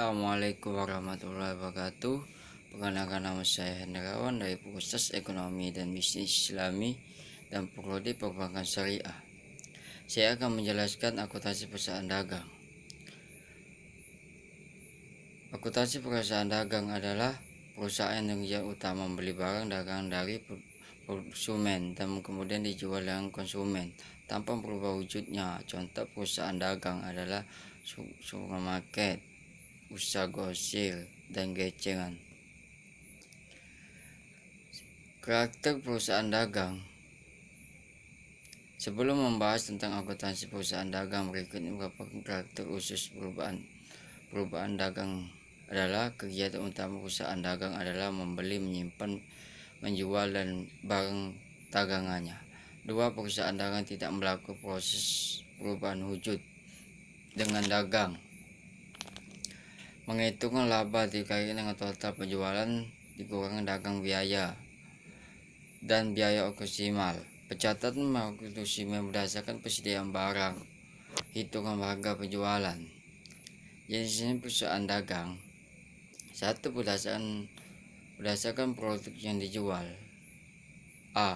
Assalamualaikum warahmatullahi wabarakatuh. Perkenalkan, nama saya Hendrawan dari Fakultas Ekonomi dan Bisnis Islami dan Prodi Perbankan Syariah. Saya akan menjelaskan akuntansi perusahaan dagang. Akuntansi perusahaan dagang adalah perusahaan yang tujuan utama membeli barang dagangan dari konsumen dan kemudian dijual dengan konsumen tanpa berubah wujudnya. Contoh perusahaan dagang adalah supermarket, usaha grosir, dan geceran. Karakter perusahaan dagang. Sebelum membahas tentang akuntansi perusahaan dagang, berikut ini beberapa karakter khusus perusahaan dagang adalah: kegiatan utama perusahaan dagang adalah membeli, menyimpan, menjual dan barang dagangannya. 2. Perusahaan dagang tidak melakukan proses perubahan wujud dengan dagang. Menghitungkan laba dikaitkan dengan total penjualan dikurangi dagang biaya dan biaya operasional. Pencatatan maksimal berdasarkan persediaan barang, hitungan harga penjualan. Jenis perusahaan dagang. 1. Berdasarkan produk yang dijual. A.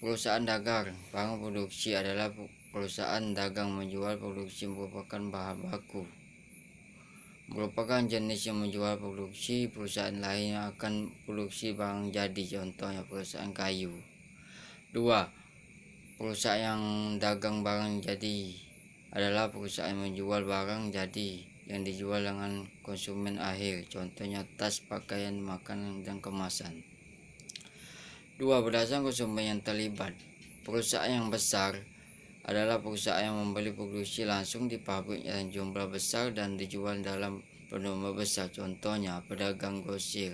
Perusahaan dagang. Barang produksi adalah perusahaan dagang menjual produksi merupakan bahan baku, merupakan jenis yang menjual produksi perusahaan lain yang akan produksi barang jadi, contohnya perusahaan kayu. 2. Perusahaan yang dagang barang jadi adalah perusahaan yang menjual barang jadi yang dijual dengan konsumen akhir, contohnya tas, pakaian, makanan, dan kemasan. 2. Berdasarkan konsumen yang terlibat. Perusahaan yang besar adalah perusahaan yang membeli produksi langsung di pabrik yang jumlah besar dan dijual dalam volume besar, contohnya pedagang grosir.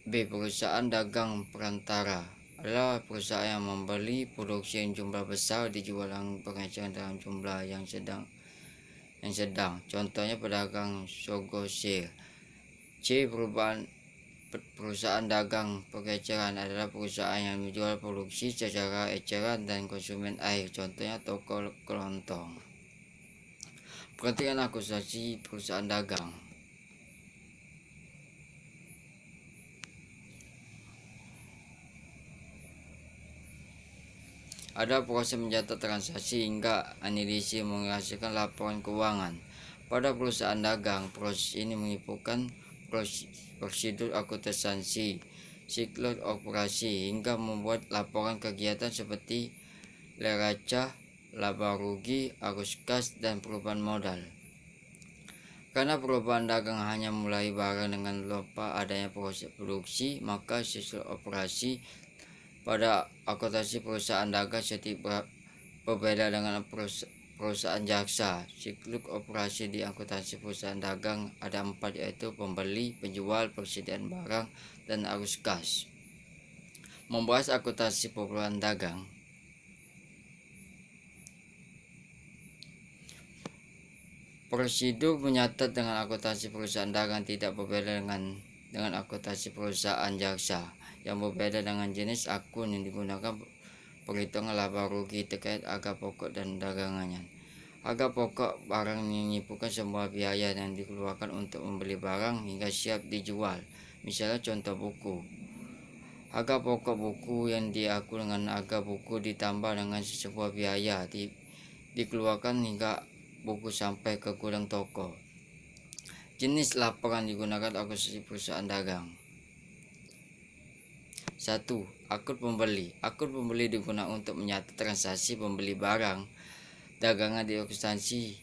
B. Perusahaan dagang perantara adalah perusahaan yang membeli produksi yang jumlah besar dijual dengan pengecekan dalam jumlah yang sedang, contohnya pedagang grosir. C. Perusahaan dagang pengeceran adalah perusahaan yang menjual produksi secara eceran dan konsumen akhir, contohnya toko kelontong. Pengertian akuntansi perusahaan dagang. Ada proses mencatat transaksi hingga analisis menghasilkan laporan keuangan. Pada perusahaan dagang, proses ini meliputi prosedur akuntansi, siklus operasi, hingga membuat laporan kegiatan seperti neraca, laba rugi, arus kas, dan perubahan modal. Karena perubahan dagang hanya mulai barang dengan lupa adanya proses produksi, maka siklus operasi pada akuntansi perusahaan dagang sedikit berbeda dengan perusahaan jasa. Siklus operasi di akuntansi perusahaan dagang ada 4, yaitu pembeli, penjual, persediaan barang, dan arus kas. Membahas akuntansi perusahaan dagang. Prosedur menyatat dengan akuntansi perusahaan dagang tidak berbeda dengan akuntansi perusahaan jasa. Yang berbeda dengan jenis akun yang digunakan, perhitungan laba rugi terkait harga pokok dan dagangannya. Harga pokok barang menyimpan semua biaya yang dikeluarkan untuk membeli barang hingga siap dijual. Misalnya contoh buku. Harga pokok buku yang diaku dengan harga buku ditambah dengan sebuah biaya dikeluarkan hingga buku sampai ke gudang toko. Jenis laporan digunakan akuntansi perusahaan dagang. 1. Akun pembeli. Akun pembeli digunakan untuk mencatat transaksi pembeli barang dagangan di akuntansi.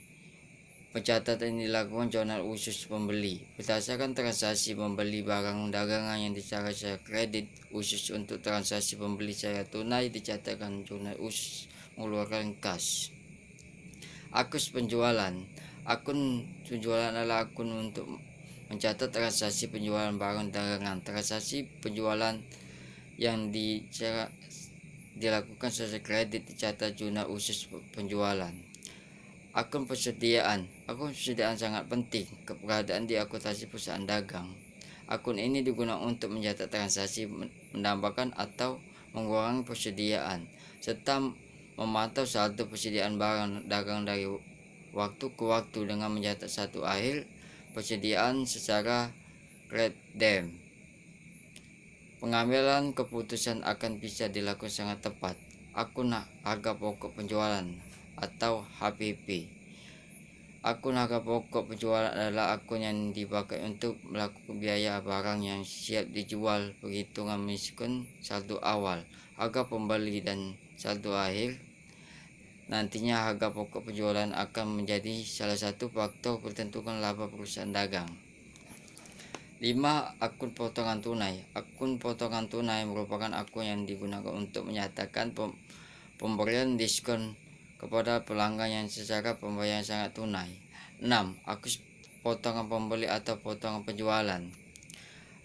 Pencatatan ini dilakukan jurnal khusus pembeli berdasarkan transaksi pembeli barang dagangan yang dicatat secara kredit. Khusus untuk transaksi pembeli secara tunai dicatatkan jurnal khusus mengeluarkan kas. Akun penjualan. Akun penjualan adalah akun untuk mencatat transaksi penjualan barang dagangan. Transaksi penjualan yang dilakukan secara kredit dicatat jurnal khusus penjualan. Akun persediaan. Akun persediaan sangat penting keberadaan di akuntansi perusahaan dagang. Akun ini digunakan untuk mencatat transaksi, menambahkan atau mengurangi persediaan, serta memantau saldo persediaan barang dagang dari waktu ke waktu dengan mencatat satu akhir persediaan secara random. Pengambilan keputusan akan bisa dilakukan sangat tepat. Akun harga pokok penjualan atau HPP. Akun harga pokok penjualan adalah akun yang dipakai untuk melakukan biaya barang yang siap dijual. Perhitungan mengisikan saldo awal, harga pembeli dan saldo akhir. Nantinya harga pokok penjualan akan menjadi salah satu faktor pertentukan laba perusahaan dagang. 5. Akun potongan tunai. Akun potongan tunai merupakan akun yang digunakan untuk menyatakan pemberian diskon kepada pelanggan yang secara pembayaran sangat tunai. 6. Akun potongan pembeli atau potongan penjualan.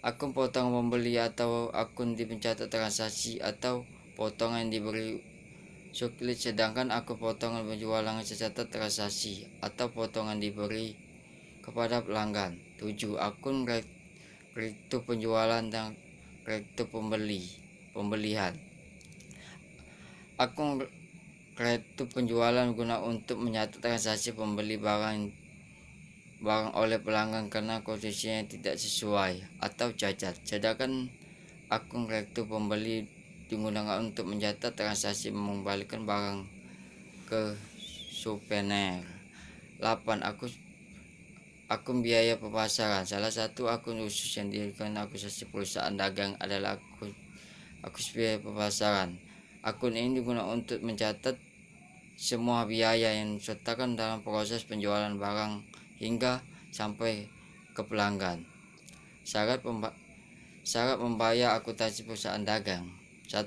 Akun potongan pembeli atau akun di pencatat transaksi atau potongan yang diberi suklit, sedangkan akun potongan penjualan tercatat transaksi atau potongan diberi kepada pelanggan. 7. Akun rektur penjualan dan rektur pembelian. Akun rektur penjualan guna untuk mencatat transaksi pembeli barang oleh pelanggan karena kondisinya tidak sesuai atau cacat, sedangkan akun rektur pembeli digunakan untuk mencatat transaksi mengembalikan barang ke supplier. 8. Akun biaya pemasaran. Salah satu akun khusus yang digunakan akuntansi perusahaan dagang adalah akun biaya pemasaran. Akun ini digunakan untuk mencatat semua biaya yang disertakan dalam proses penjualan barang hingga sampai ke pelanggan. Syarat membayar akuntansi perusahaan dagang. 1.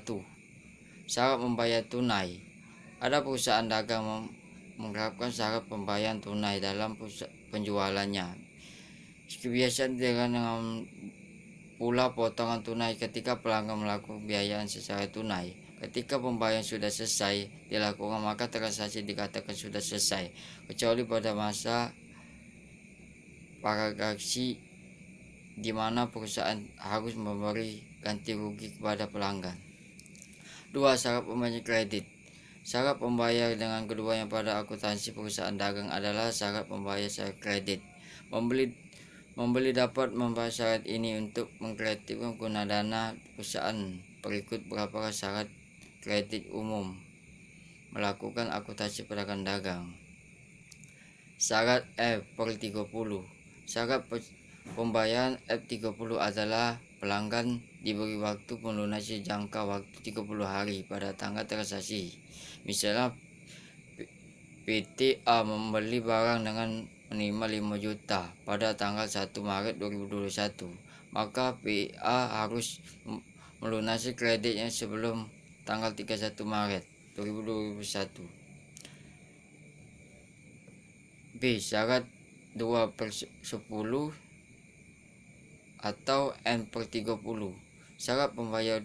Syarat membayar tunai. Ada perusahaan dagang menerapkan syarat pembayaran tunai dalam penjualannya. Kebiasaan dengan pula potongan tunai ketika pelanggan melakukan pembayaran secara tunai. Ketika pembayaran sudah selesai dilakukan, maka transaksi dikatakan sudah selesai, kecuali pada masa paragrafi di mana perusahaan harus memberi ganti rugi kepada pelanggan. 2. Syarat pembayaran kredit. Syarat pembayar dengan keduanya pada akuntansi perusahaan dagang adalah syarat pembayar secara kredit. Membeli dapat membayar syarat ini untuk mengkreditkan guna dana perusahaan. Berikut beberapa syarat kredit umum melakukan akuntansi pedagang dagang. Syarat F/30. Syarat pembayaran F30 adalah pelanggan diberi waktu melunasi jangka waktu 30 hari pada tanggal transaksi. Misalnya PT A membeli barang dengan menerima 5 juta pada tanggal 1 Maret 2021, maka PA harus melunasi kreditnya sebelum tanggal 31 Maret 2021. B. Syarat 2/10 atau N/30. Syarat pembayar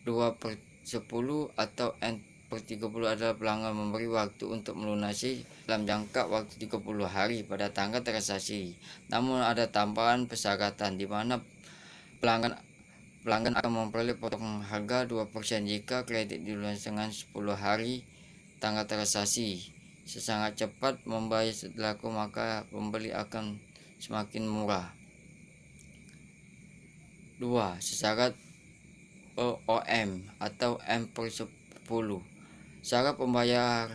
2/10 atau N/30 adalah pelanggan memberi waktu untuk melunasi dalam jangka waktu 30 hari pada tanggal transaksi. Namun ada tambahan persyaratan di mana pelanggan akan memperoleh potongan harga 2% jika kredit dilunasi dengan 10 hari tanggal transaksi. Sesangat cepat membayar setelah maka pembeli akan semakin murah. 2. Syarat EOM atau M/10. Syarat pembayar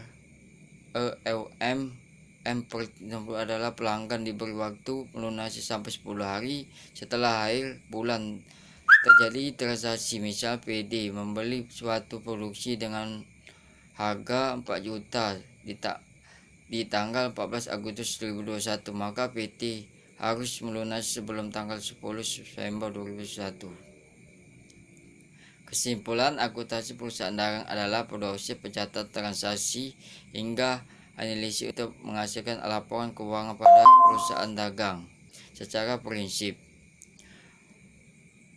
EOM M/60 adalah pelanggan diberi waktu melunasi sampai 10 hari setelah akhir bulan terjadi transaksi. Misal PD membeli suatu produksi dengan harga 4 juta di tanggal 14 Agustus 2021, maka PT harus melunasi sebelum tanggal 10 September 2021. Kesimpulan, akuntansi perusahaan dagang adalah proses pencatat transaksi hingga analisis untuk menghasilkan laporan keuangan pada perusahaan dagang. Secara prinsip,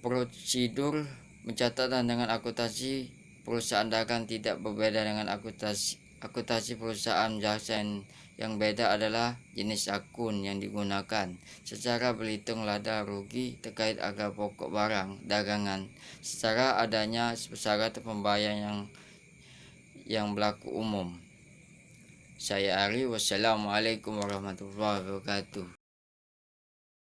prosedur pencatatan dengan akuntansi perusahaan dagang tidak berbeda dengan akuntansi perusahaan jasa. Yang beda adalah jenis akun yang digunakan. Secara berhitung laba rugi terkait harga pokok barang dagangan, secara adanya syarat pembayaran yang berlaku umum. Saya Ari, wassalamualaikum warahmatullahi wabarakatuh.